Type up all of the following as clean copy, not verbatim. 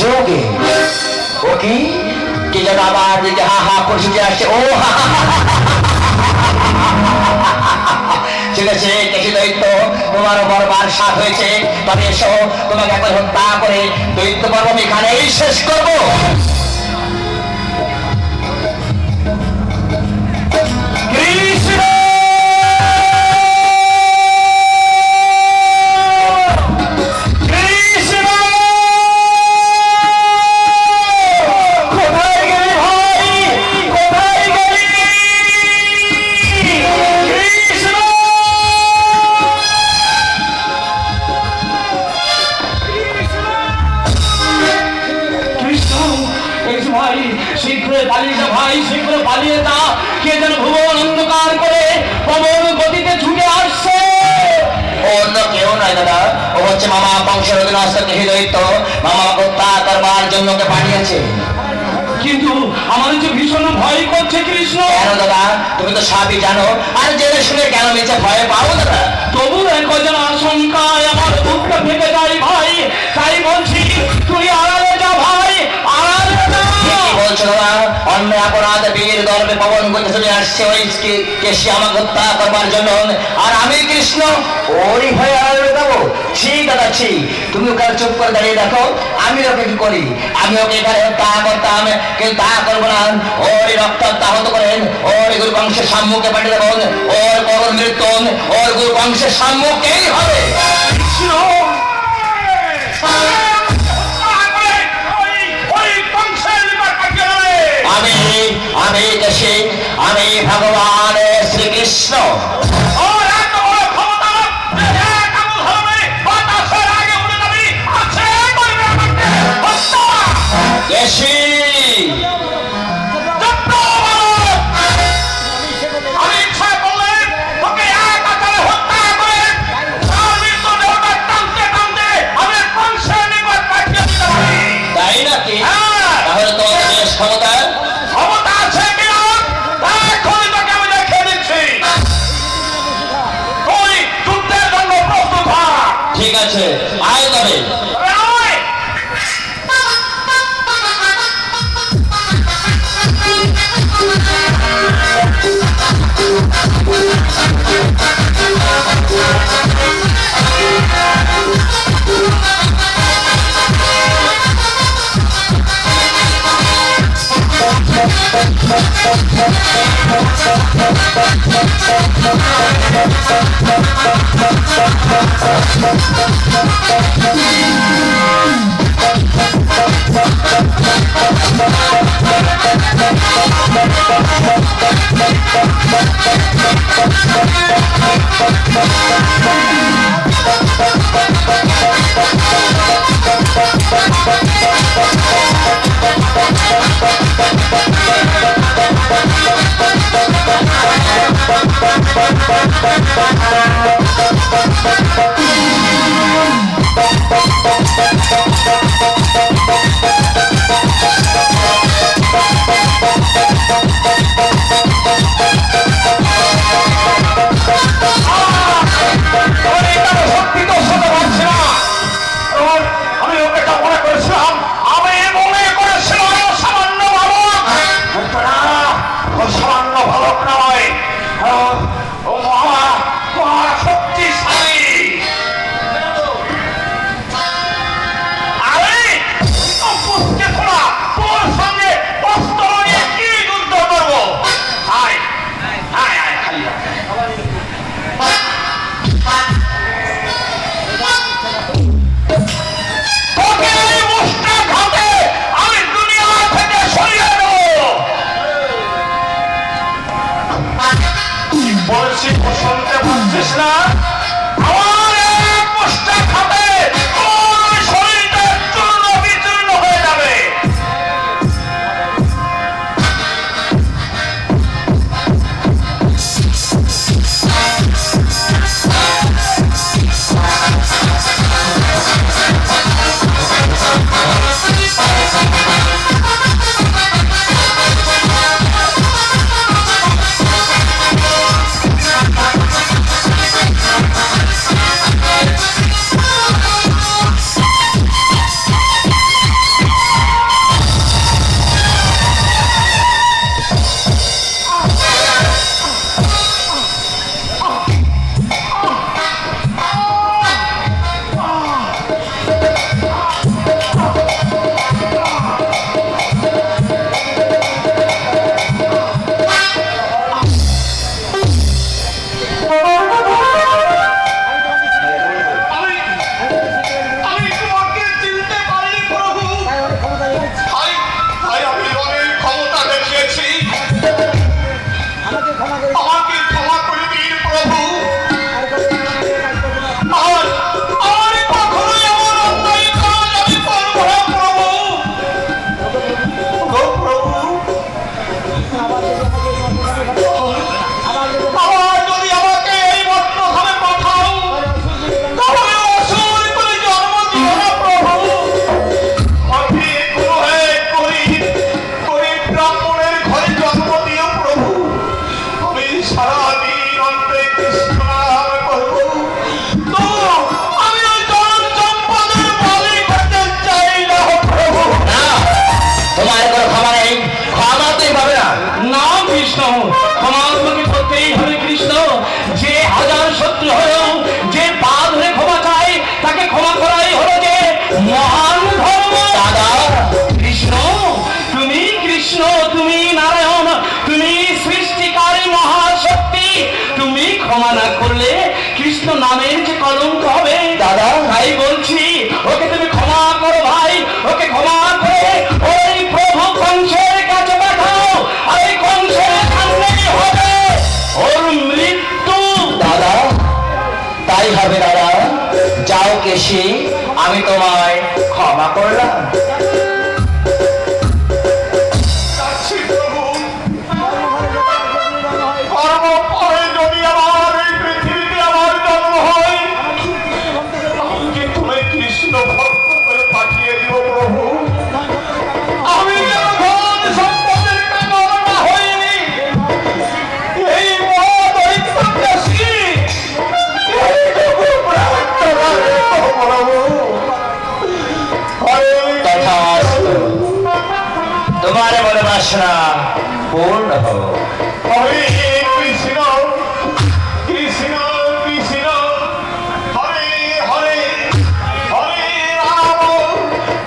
যোগে ও কি কি যেন আবার দিকে হা হা পরিস্থিতি আসছে ও ঠিক আছে কেশি দৈত্য তোমার বরবার সাথ হয়েছে তবে এসো তোমাকে একবার হত্যা করে দৈত্য পর্ব আমি এখানেই শেষ করবো মামা বংশের অধীনস্থ কেশি দৈত্য মামা হত্যা করবার জন্য ওকে পাঠিয়েছে কিন্তু আমার যে ভীষণ ভয় করছে কৃষ্ণ কেন দাদা তুমি তো সবই জানো আর জেনে শুনে কেন নিচে ভয় পাও দাদা তবু এক অজানা আশঙ্কায় আমার বুকটা ফেটে যায় ভাই তাই বলছি তুই আড়ালে যা ভাই আড়ালে যা বলছো দাদা অন্য অপরাধ বীর দর্বে পবন করতে চলে আসছে ওই কেশি আমাকে হত্যা করবার জন্য আর আমি কৃষ্ণ ওই ভয়ে আড়ালে যাবো ঠিক দাদা ঠিক তুমি ওখানে চুপ করে দাঁড়িয়ে দেখো আমি ওকে কি করি আমি ওকে এখানে হত্যা করতাম কিন্তু তা করবো না ওর রক্ত হত্যা করেন ওর গুরু বংশের সম্মুখে পাঠিয়ে দেবেন ওর করুণ মৃত্যু ওর গুরু বংশের সম্মুখেই হবে আমি আমি কেশি আমি ভগবান শ্রীকৃষ্ণ কেশি তাই নাকি তাহলে তোমাদের বেশ ক্ষমতা আছে কিনা এখনই তোকে আমি দেখে দিচ্ছি তুই যুদ্ধের জন্য প্রস্তুত হ ঠিক আছে আয় তবে আমাকে ক্ষমা করে দিন প্রভু। আর আর কখনোই এমন অন্যায় কাজ আমি করব না প্রভু। ও প্রভু, আবার যদি আমাকে এই মত্তভাবে পাঠাও তাহলে অসুর করে জন্ম দিও না প্রভু। আমি কোনো এক গরিব ব্রাহ্মণের ঘরে জন্ম দিও প্রভু। আমি সারাদিন অন্তে কৃষ্ণ নাম করব। তবু আমি ওই ধন সম্পদের মালিক হতে চাই না প্রভু। না, তোমার কোনো ক্ষমা নেই, ক্ষমা তুই পাবে না। না কৃষ্ণ, ক্ষমা তোমাকে করতেই হবে কৃষ্ণ। যে হাজার শত্রু হলেও যে পা ধরে ক্ষমা চায় তাকে ক্ষমা করাই হলো যে মহান ধর্ম। দাদা, কৃষ্ণ, তুমি নারায়ণ, তুমি সৃষ্টিকারী মহাশক্তি। তুমি ক্ষমা না করলে কৃষ্ণ নামের যে কলঙ্ক হবে। দাদা, তাই বলছি ওকে তুমি ক্ষমা করো ভাই, ওকে ক্ষমা করে ওই প্রভু কংসের কাছে পাঠাও। আর এই কংসের সামনেই হবে ওর মৃত্যু। দাদা, তাই হবে দাদা। যাও কেশি, আমি তোমায় ক্ষমা করলাম। যাচ্ছি প্রভু। কর্ম ফলে যদি আমার এই পৃথিবীতে আমার জন্ম হয়, আমাকে তুমি কৃষ্ণ ভক্ত করে পাঠিয়ে দিও প্রভু। আমি যেন ধন সম্পদের কাঙাল না হইনি। এই মহাদৈত্যকেশী এইটুকু প্রার্থনা রেখো প্রভু। হরে তথাস্তু। তোমার মনোবাসনা পূর্ণ হোক। হরে কৃষ্ণ কৃষ্ণ কৃষ্ণ হরে হরে হরে রাম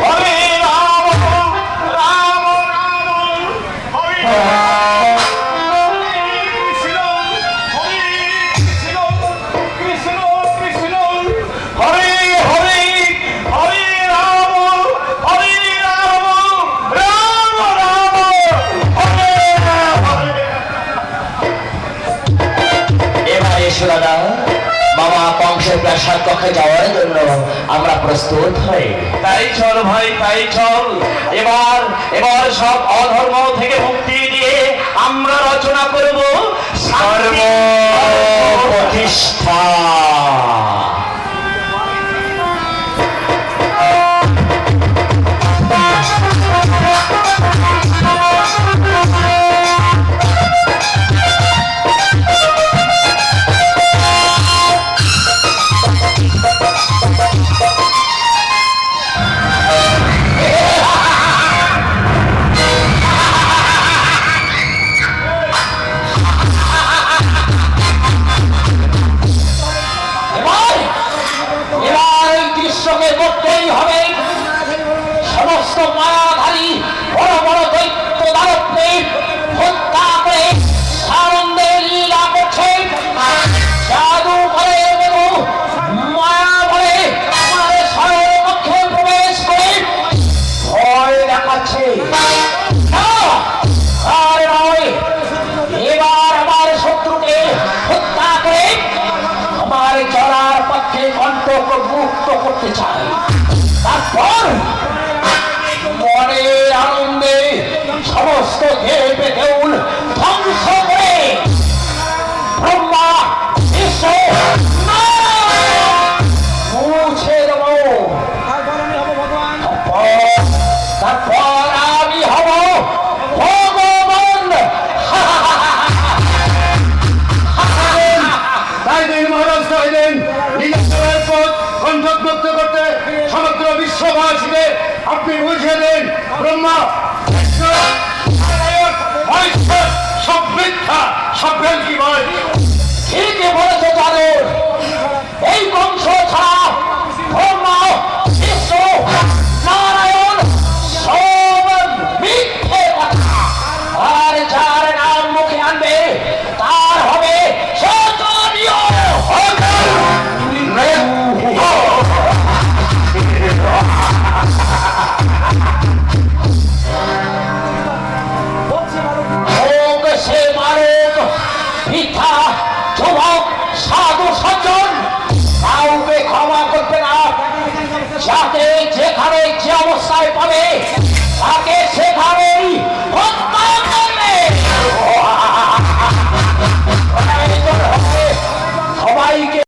হরে রাম রাম রাম হরে কৃষ্ণ হরে কৃষ্ণ কৃষ্ণ কৃষ্ণ হরে হরে হরে রাম রাম রাম হরে হরে। এবার এসো দাদা, বাবা কংসের প্রাসাদ কক্ষে যাওয়ার জন্য আমরা প্রস্তুত হই। তাই চল ভাই, তাই চল। এবার সব অধর্ম থেকে মুক্তি দিয়ে আমরা রচনা করব ধর্ম প্রতিষ্ঠা। এবার কৃষ্ণকে করতেই হবে। সমস্ত মায়াধারী বড় বড় দৈত্য দানবকে হত্যা করে আনন্দে লীলা করছে। জাদু করে দেবো, মায়া বলে আমাদের শরীরের মধ্যে প্রবেশ করে ভয় দেখাচ্ছে। না, আর নয়, এবার আমার শত্রুকে হত্যা করে আমার চলার পথে কণ্ঠক মুক্ত করতে চাই। তারপর মনের আনন্দে সমস্ত দেব দেউল ধ্বংস করে ব্রহ্মা বিষ্ণু নারায়ণ মুছে দেব। তারপর আমি হব ভগবান। তাই দিন মহারাজ, তাই দিন নীলাচলের পথ কণ্ঠমুক্ত করতে সমগ্র বিশ্ববাসীকে আপনি বুঝিয়ে দেন। ব্রহ্মা বিষ্ণু, নারায়ণ, মহেশ্বর সব মিথ্যা, সব ভেলকি বল। ঠিকই বলেছে চাদর। এই কংস ছাড়া ব্রহ্মা বিষ্ণু নারায়ণ সব মিথ্যে কথা। আর যার নাম মুখে আনবে তার হবে শোচনীয় হোক সে মারুক যাতে যেখানে যে অবস্থায় পাবে তাকে সেখানে